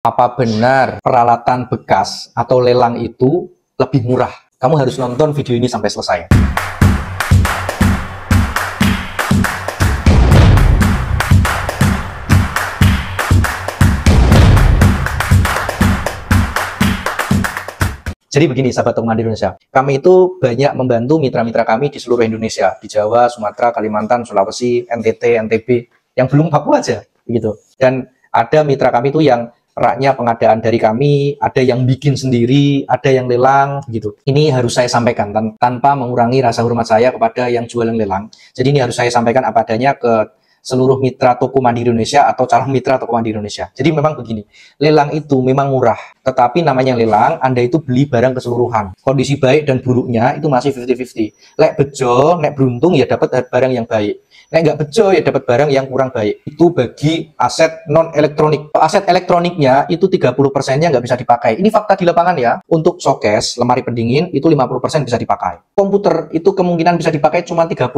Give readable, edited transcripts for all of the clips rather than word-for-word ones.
Apa benar peralatan bekas atau lelang itu lebih murah? Kamu harus nonton video ini sampai selesai. Jadi begini, sahabat Toko Mandiri Indonesia, kami itu banyak membantu mitra-mitra kami di seluruh Indonesia, di Jawa, Sumatera, Kalimantan, Sulawesi, NTT, NTB, yang belum Papua aja, gitu. Dan ada mitra kami itu yang raknya pengadaan dari kami, ada yang bikin sendiri, ada yang lelang, gitu. Ini harus saya sampaikan tanpa mengurangi rasa hormat saya kepada yang jualan lelang. Jadi ini harus saya sampaikan apa adanya ke seluruh mitra Toko Mandiri Indonesia atau calon mitra Toko Mandiri Indonesia. Jadi memang begini, lelang itu memang murah, tetapi namanya lelang, Anda itu beli barang keseluruhan. Kondisi baik dan buruknya itu masih 50-50. Lek bejo, nek beruntung ya dapat barang yang baik. Nek nggak bejo ya dapat barang yang kurang baik. Itu bagi aset non elektronik. Aset elektroniknya itu 30%-nya nggak bisa dipakai. Ini fakta di lapangan ya. Untuk showcase, lemari pendingin itu 50% bisa dipakai. Komputer itu kemungkinan bisa dipakai cuma 30%.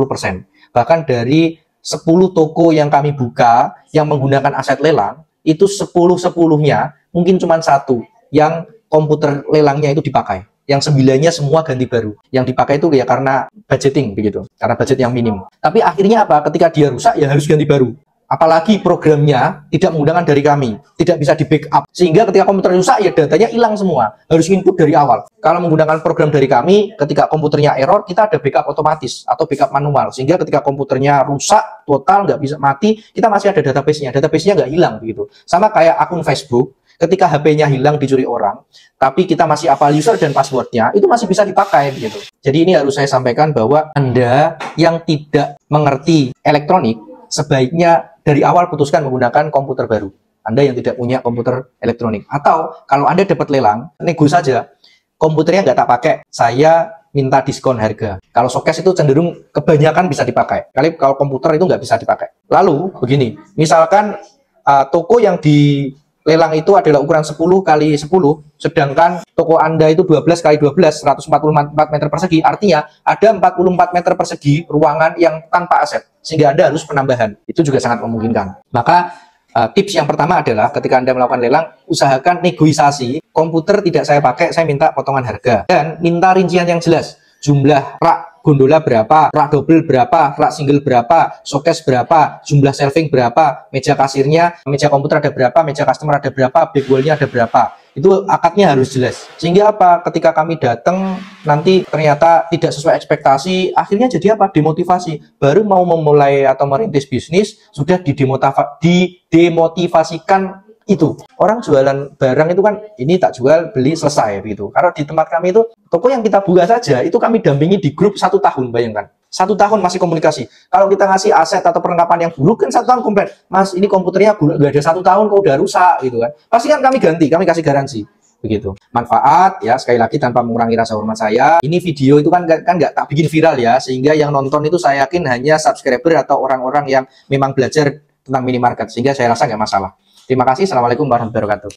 Bahkan dari 10 toko yang kami buka yang menggunakan aset lelang, itu 10-10-nya mungkin cuma satu yang komputer lelangnya itu dipakai. Yang 9-nya semua ganti baru. Yang dipakai itu ya karena budgeting begitu, karena budget yang minim. Tapi akhirnya apa? Ketika dia rusak ya harus ganti baru. Apalagi programnya tidak menggunakan dari kami, tidak bisa di backup. Sehingga ketika komputer rusak ya datanya hilang semua, harus input dari awal. Kalau menggunakan program dari kami, ketika komputernya error, kita ada backup otomatis atau backup manual. Sehingga ketika komputernya rusak, total, nggak bisa mati, kita masih ada database-nya. Database-nya nggak hilang begitu. Sama kayak akun Facebook, ketika HP-nya hilang dicuri orang, tapi kita masih hafal user dan passwordnya, itu masih bisa dipakai begitu. Jadi ini harus saya sampaikan bahwa Anda yang tidak mengerti elektronik, sebaiknya dari awal putuskan menggunakan komputer baru. Anda yang tidak punya komputer elektronik. Atau kalau Anda dapat lelang, nego saja. Komputernya nggak tak pakai, saya minta diskon harga. Kalau showcase itu cenderung kebanyakan bisa dipakai. Kalau komputer itu nggak bisa dipakai. Lalu begini, misalkan toko yang di lelang itu adalah ukuran 10 kali 10, sedangkan toko Anda itu 12 kali 12, 144 meter persegi, artinya ada 44 meter persegi ruangan yang tanpa aset, sehingga Anda harus penambahan. Itu juga sangat memungkinkan. Maka tips yang pertama adalah ketika Anda melakukan lelang, usahakan negosiasi. Komputer tidak saya pakai, saya minta potongan harga. Dan minta rincian yang jelas. Jumlah rak gondola berapa, rak double berapa, rak single berapa, showcase berapa, jumlah shelving berapa, meja kasirnya, meja komputer ada berapa, meja customer ada berapa, back wall-nya ada berapa. Itu akadnya harus jelas. Sehingga apa? Ketika kami datang nanti ternyata tidak sesuai ekspektasi, akhirnya jadi apa? Demotivasi. Baru mau memulai atau merintis bisnis sudah didemotivasikan. Itu orang jualan barang itu kan ini tak jual beli selesai begitu. Karena di tempat kami itu toko yang kita buka saja itu kami dampingi di grup 1 tahun, bayangkan 1 tahun masih komunikasi. Kalau kita ngasih aset atau perlengkapan yang buruk kan 1 tahun komplain, Mas ini komputernya nggak ada 1 tahun kok udah rusak gitu kan. Pasti kan kami ganti, kami kasih garansi begitu. Manfaat ya, sekali lagi tanpa mengurangi rasa hormat saya, ini video itu kan nggak tak bikin viral ya, sehingga yang nonton itu saya yakin hanya subscriber atau orang-orang yang memang belajar tentang minimarket, sehingga saya rasa nggak masalah. Terima kasih. Assalamualaikum warahmatullahi wabarakatuh.